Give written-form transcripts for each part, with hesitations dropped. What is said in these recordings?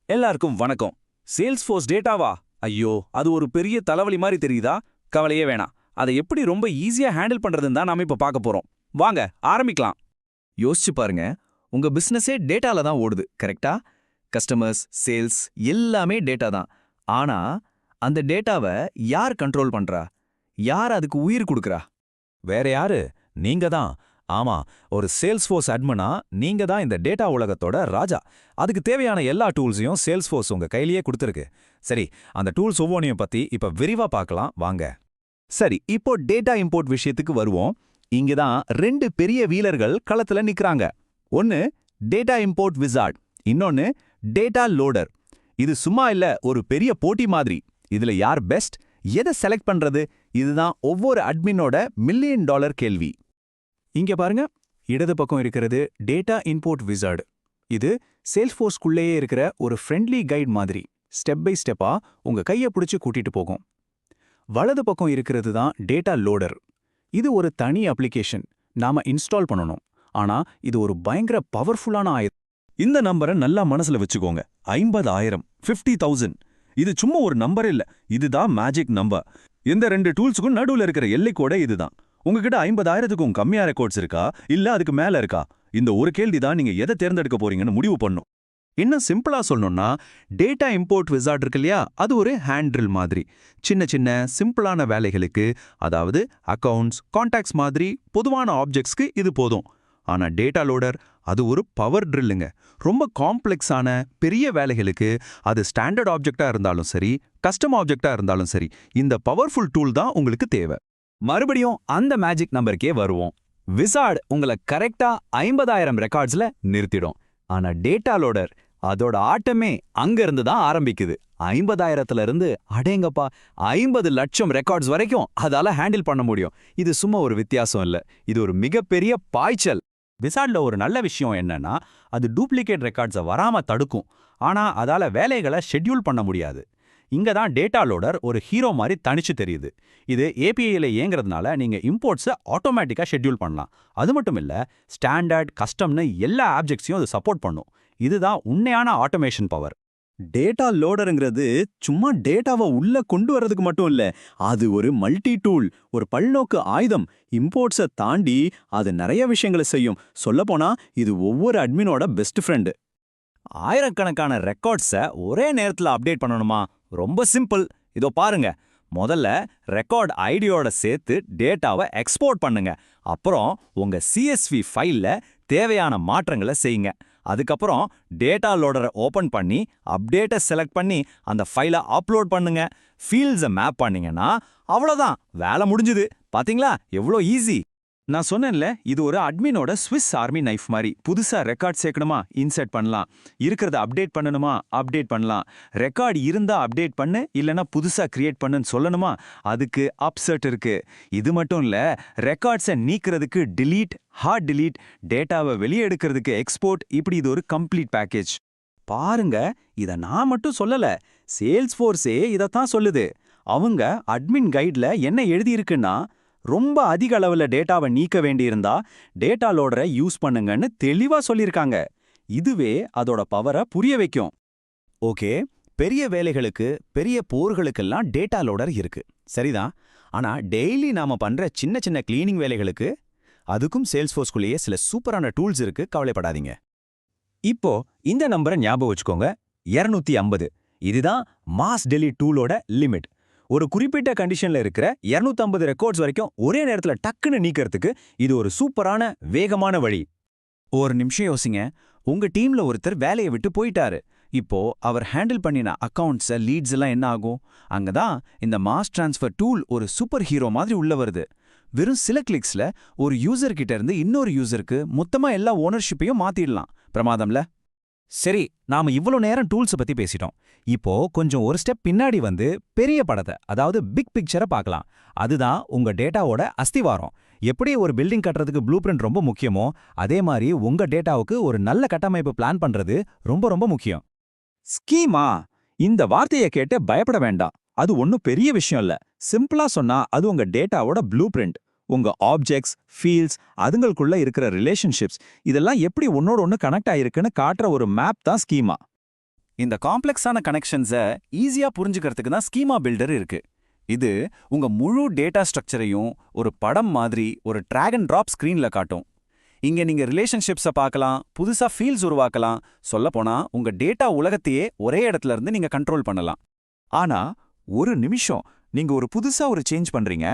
எல்லாருக்கும் வணக்கம். சேல்ஸ்ஃபோர்ஸ் டேட்டாவா? ஐயோ, அது ஒரு பெரிய தலைவலி மாதிரி தெரியுதா? கவலையே வேணாம். அதை எப்படி ரொம்ப ஈஸியா ஹேண்டில் பண்றதுன்னு தான் நாம இப்ப பார்க்க போறோம். வாங்க ஆரம்பிக்கலாம். யோசிச்சு பாருங்க, உங்க பிசினஸே டேட்டால தான் ஓடுது, கரெக்டா? கஸ்டமர்ஸ், சேல்ஸ் எல்லாமே டேட்டா தான். ஆனா அந்த டேட்டாவை யார் கண்ட்ரோல் பண்றா? யார் அதுக்கு உயிர் கொடுக்கறா? வேற யாரு? நீங்க தான். ஆமா, ஒரு சேல்ஸ்ஃபோர்ஸ் அட்மினா நீங்க தான் இந்த டேட்டா உலகத்தோட ராஜா. அதுக்கு தேவையான எல்லா டூல்ஸையும் சேல்ஸ்ஃபோர்ஸ் உங்க கையிலேயே கொடுத்துருக்கு. சரி, அந்த டூல்ஸ் ஒவ்வொன்றையும் பத்தி இப்ப விரிவா பார்க்கலாம் வாங்க. சரி, இப்போ டேட்டா இம்போர்ட் விஷயத்துக்கு வருவோம். இங்க தான் ரெண்டு பெரிய வீலர்கள் களத்துல நிக்கறாங்க. ஒன்னு டேட்டா இம்போர்ட் விசார்ட், இன்னொன்னு டேட்டா லோடர். இது சும்மா இல்ல, ஒரு பெரிய போட்டி மாதிரி. இதுல யார் பெஸ்ட், எதை செலக்ட் பண்றது, இதுதான் ஒவ்வொரு அட்மினோட $1,000,000 கேள்வி. இங்க பாருங்க, இடது பக்கம் இருக்கிறது டேட்டா இன்போர்ட் விசார்டு. இது சேல்ஸ்ஃபோர்ஸ்குள்ளேயே இருக்கிற ஒரு ஃப்ரெண்ட்லி கைட் மாதிரி, ஸ்டெப் பை ஸ்டெப்பா உங்க கையை பிடிச்சு கூட்டிட்டு போகும். வலது பக்கம் இருக்கிறது தான் டேட்டா லோடர். இது ஒரு தனி அப்ளிகேஷன், நாம இன்ஸ்டால் பண்ணணும். ஆனா இது ஒரு பயங்கர பவர்ஃபுல்லான ஆயுதம். இந்த நம்பரை நல்லா மனசுல வச்சுக்கோங்க. 50,000, 50,000. இது சும்மா ஒரு நம்பர் இல்ல, இதுதான் மேஜிக் நம்பர். இந்த ரெண்டு டூல்ஸுக்கும் நடுவுல இருக்கிற எல்லைக்கோட இதுதான். உங்ககிட்ட 50,000க்கும் கம்மியா ரெக்கார்ட்ஸ் இருக்கா, இல்ல அதுக்கு மேல இருக்கா? இந்த ஒரு கேள்வி தான் நீங்க எதை தேர்ந்தெடுக்க போறீங்கன்னு முடிவு பண்ணும். இன்னும் சிம்பிளா சொல்லணும்னா, டேட்டா இம்போர்ட் விசார்ட் இருக்கு இல்லையா, அது ஒரு ஹேண்ட் ட்ரில் மாதிரி. சின்ன சின்ன சிம்பிளான வேலைகளுக்கு, அதாவது அக்கவுண்ட்ஸ், கான்டாக்ட்ஸ் மாதிரி பொதுவான ஆப்ஜெக்ட்ஸ்க்கு இது போதும். ஆனா டேட்டா லோடர் அது ஒரு பவர் ட்ரில்லுங்க. ரொம்ப காம்ப்ளெக்ஸான பெரிய வேலைகளுக்கு, அது ஸ்டாண்டர்ட் ஆப்ஜெக்டா இருந்தாலும் சரி, கஸ்டம் ஆப்ஜெக்டா இருந்தாலும் சரி, இந்த பவர்ஃபுல் டூல் தான் உங்களுக்கு தேவை. மறுபடியும் அந்த மேஜிக் நம்பருக்கே வருவோம். விசார்ட் உங்களை கரெக்டா 50,000 ரெக்கார்ட்ஸ்ல நிறுத்திடும். ஆனா டேட்டா லோடர் அதோட ஆட்டமே அங்க இருந்து தான் ஆரம்பிக்குது. 50,000ல இருந்து அடேங்கப்பா 50 லட்சம் ரெக்கார்ட்ஸ் வரைக்கும் அதால ஹேண்டில் பண்ண முடியும். இது சும்மா ஒரு வித்தியாசம் இல்ல, இது ஒரு மிகப்பெரிய பாய்ச்சல். விசார்ட்ல ஒரு நல்ல விஷயம் என்னன்னா, அது டூப்ளிகேட் ரெக்கார்ட்ஸை வராம தடுக்கும். ஆனா அதால வேலைகளை ஷெட்யூல் பண்ண முடியாது. இங்க தான் டேட்டா லோடர் ஒரு ஹீரோ மாதிரி தனிச்சு தெரியுது. இது ஏபிஐல இயங்குறதுனால நீங்க இம்போர்ட்ஸை ஆட்டோமேட்டிக்கா ஷெட்யூல் பண்ணலாம். அது மட்டும் இல்ல, ஸ்டாண்டர்ட், கஸ்டம்னு எல்லா ஆப்ஜெக்ட்ஸையும் அது சப்போர்ட் பண்ணும். இதுதான் உண்மையான ஆட்டோமேஷன் பவர். டேட்டா லோடருங்கிறது சும்மா டேட்டாவை உள்ள கொண்டு வரதுக்கு மட்டும் இல்ல, அது ஒரு மல்டி டூல், ஒரு பல்நோக்கு ஆயுதம். இம்போர்ட்ஸை தாண்டி அது நிறைய விஷயங்களை செய்யும். சொல்லப்போனா இது ஒவ்வொரு அட்மினோட பெஸ்ட் ஃப்ரெண்டு. ஆயிரக்கணக்கான ரெக்கார்ட்ஸை ஒரே நேரத்துல அப்டேட் பண்ணணுமா? ரொம்ப சிம்பிள். இதோ பாருங்க. முதல்ல ரெக்கார்ட் ஐடியோட சேர்த்து டேட்டாவை எக்ஸ்போர்ட் பண்ணுங்க. அப்புறம் உங்க CSV ஃபைல்ல தேவையான மாற்றங்களை செய்யுங்க. அதுக்கப்புறம் டேட்டா லோடரை ஓபன் பண்ணி அப்டேட்டை செலக்ட் பண்ணி அந்த ஃபைலை அப்லோட் பண்ணுங்க. ஃபீல்ட்ஸை மேப் பண்ணீங்கன்னா அவ்வளோதான், வேலை முடிஞ்சுது. பாத்தீங்களா எவ்வளோ ஈஸி? நான் சொன்னேன்ல, இது ஒரு அட்மினோட ஸ்விஸ் ஆர்மி நைஃப் மாதிரி. புதுசா ரெக்கார்ட் சேர்க்கணுமா, இன்சர்ட் பண்ணலாம். இருக்கிறத அப்டேட் பண்ணணுமா, அப்டேட் பண்ணலாம். ரெக்கார்ட் இருந்தா அப்டேட் பண்ணு, இல்லனா புதுசா கிரியேட் பண்ணுன்னு சொல்லணுமா, அதுக்கு அப்செட் இருக்கு. இது மட்டும் இல்ல, ரெக்கார்ட்ஸை நீக்கிறதுக்கு டிலீட், ஹார்ட் டிலீட், டேட்டாவை வெளியே எடுக்கிறதுக்கு எக்ஸ்போர்ட், இப்படி இது ஒரு கம்ப்ளீட் பேக்கேஜ். பாருங்க, இத நான் மட்டும் சொல்லல, சேல்ஸ்ஃபோர்ஸே இதத்தான் சொல்லுது. அவங்க அட்மின் கைட்ல என்ன எழுதியிருக்குன்னா, ரொம்ப அதிக அளவுல டேட்டாவை நீக்க வேண்டியிருந்தா டேட்டா லோடரை யூஸ் பண்ணுங்கன்னு தெளிவா சொல்லியிருக்காங்க. இதுவே அதோட பவரை புரிய வைக்கும். ஓகே, பெரிய வேலைகளுக்கு, பெரிய போர்களுக்கெல்லாம் டேட்டா லோடர் இருக்கு, சரிதான். ஆனா டெய்லி நாம பண்ற சின்ன சின்ன கிளீனிங் வேலைகளுக்கு அதுக்கும் சேல்ஸ்ஃபோர்ஸ்குள்ளேயே சில சூப்பரான டூல்ஸ் இருக்கு, கவலைப்படாதீங்க. இப்போ இந்த நம்பரை ஞாபகம் வச்சுக்கோங்க, 250. இதுதான் மாஸ் டெலீட் டூலோட லிமிட். ஒரு குறிப்பிட்ட கண்டிஷன்ல இருக்கிற 250 ரெக்கார்ட்ஸ் வரைக்கும் ஒரே நேரத்துல டக்குன்னு நீக்கிறதுக்கு இது ஒரு சூப்பரான வேகமான வழி. ஒரு நிமிஷம் யோசிங்க. உங்க டீம்ல ஒருத்தர் வேலையை விட்டு போயிட்டாரு. இப்போ அவர் ஹேண்டில் பண்ணின அக்கவுண்ட்ஸ், லீட்ஸ் எல்லாம் என்ன ஆகும்? அங்கதான் இந்த மாஸ் டிரான்ஸ்ஃபர் டூல் ஒரு சூப்பர் ஹீரோ மாதிரி உள்ள வருது. வெறும் சில கிளிக்ஸ்ல ஒரு யூசர் கிட்ட இருந்து இன்னொரு யூசருக்கு மொத்தமா எல்லா ஓனர்ஷிப்பையும் மாத்திடலாம். பிரமாதம்ல? சரி, நாம இவ்வளோ நேரம் டூல்ஸ் பத்தி பேசிட்டோம். இப்போ கொஞ்சம் ஒரு ஸ்டெப் பின்னாடி வந்து பெரிய படத்தை, அதாவது பிக் பிக்சரை பார்க்கலாம். அதுதான் உங்க டேட்டாவோட அஸ்திவாரம். எப்படி ஒரு பில்டிங் கட்டுறதுக்கு ப்ளூ பிரிண்ட் ரொம்ப முக்கியமோ, அதே மாதிரி உங்க டேட்டாவுக்கு ஒரு நல்ல கட்டமைப்பு பிளான் பண்றது ரொம்ப ரொம்ப முக்கியம். ஸ்கீமா, இந்த வார்த்தையை கேட்டு பயப்பட வேண்டாம். அது ஒன்றும் பெரிய விஷயம் இல்ல. சிம்பிளா சொன்னா அது உங்க டேட்டாவோட ப்ளூ பிரிண்ட். உங்க ஆப்ஜெக்ட்ஸ், ஃபீல்ட்ஸ், அதுங்களுக்குள்ள இருக்கிற ரிலேஷன்ஷிப்ஸ், இதெல்லாம் எப்படி ஒன்னோட ஒன்று கனெக்ட் ஆயிருக்குன்னு காட்டுற ஒரு மேப் தான் ஸ்கீமா. இந்த காம்ப்ளெக்ஸான கனெக்ஷன்ஸை ஈஸியா புரிஞ்சுக்கிறதுக்கு தான் ஸ்கீமா பில்டர் இருக்கு. இது உங்க முழு டேட்டா ஸ்ட்ரக்சரையும் ஒரு படம் மாதிரி ஒரு டிராக் அண்ட் டிராப் ஸ்கிரீன்ல காட்டும். இங்க நீங்க ரிலேஷன்ஷிப்ஸை பார்க்கலாம், புதுசா ஃபீல்ஸ் உருவாக்கலாம், சொல்லப்போனா உங்க டேட்டா உலகத்தையே ஒரே இடத்துல இருந்து நீங்க கண்ட்ரோல் பண்ணலாம். ஆனா ஒரு நிமிஷம், நீங்க ஒரு புதுசா ஒரு சேஞ்ச் பண்றீங்க,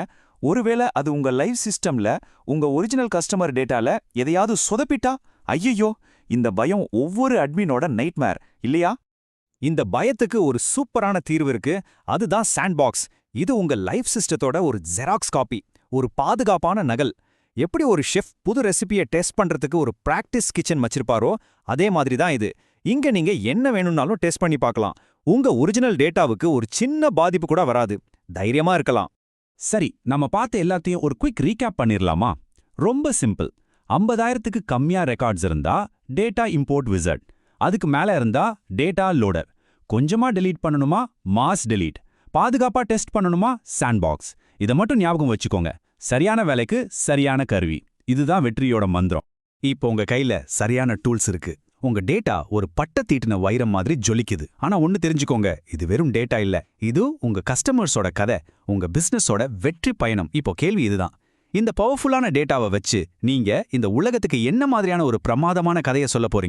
ஒருவேளை அது உங்க லைவ் சிஸ்டம்ல உங்க ஒரிஜினல் கஸ்டமர் டேட்டால எதையாவது சொதப்பிட்டா, ஐயையோ, இந்த பயம் ஒவ்வொரு அட்மினோட நைட்மேர் இல்லையா? இந்த பயத்துக்கு ஒரு சூப்பரான தீர்வு இருக்கு. அதுதான் சாண்ட்பாக்ஸ். இது உங்க லைஃப் சிஸ்டத்தோட ஒரு ஜெராக்ஸ் காப்பி, ஒரு பாதுகாப்பான நகல். எப்படி ஒரு ஷெஃப் புது ரெசிபியை டெஸ்ட் பண்றதுக்கு ஒரு பிராக்டிஸ் கிச்சன் வச்சிருப்பாரோ அதே மாதிரி தான் இது. இங்க நீங்க என்ன வேணும்னாலும் டெஸ்ட் பண்ணி பார்க்கலாம். உங்க ஒரிஜினல் டேட்டாவுக்கு ஒரு சின்ன பாதிப்பு கூட வராது. தைரியமா இருக்கலாம். சரி, நம்ம பார்த்த எல்லாத்தையும் ஒரு குயிக் ரீகேப் பண்ணிரலாமா? ரொம்ப சிம்பிள். 50,000க்கு கம்மியா ரெக்கார்ட்ஸ் இருந்தா டேட்டா இம்போர்ட் விசர்ட், அதுக்கு மேல இருந்தா டேட்டா லோடர், கொஞ்சமா டெலீட் பண்ணணுமா மாஸ் டெலீட், பாதுகாப்பா டெஸ்ட் பண்ணணுமா சாண்ட்பாக்ஸ். இதை மட்டும் ஞாபகம் வச்சுக்கோங்க. சரியான வேலைக்கு சரியான கருவி, இதுதான் வெற்றியோட மந்திரம். இப்போ உங்க கையில சரியான டூல்ஸ் இருக்கு. உங்க டேட்டா ஒரு பட்ட தீட்டின வைரம் மாதிரி ஜொலிக்குது. ஆனா ஒன்னு தெரிஞ்சுக்கோங்க, இது வெறும் டேட்டா இல்ல, இது உங்க கஸ்டமர்ஸோட கதை, உங்க பிசினஸோட வெற்றி பயணம். இப்போ கேள்வி இதுதான், இந்த பவர்ஃபுல்லான டேட்டாவை வச்சு நீங்க இந்த உலகத்துக்கு என்ன மாதிரியான ஒரு பிரமாதமான கதையை சொல்ல போறீங்க?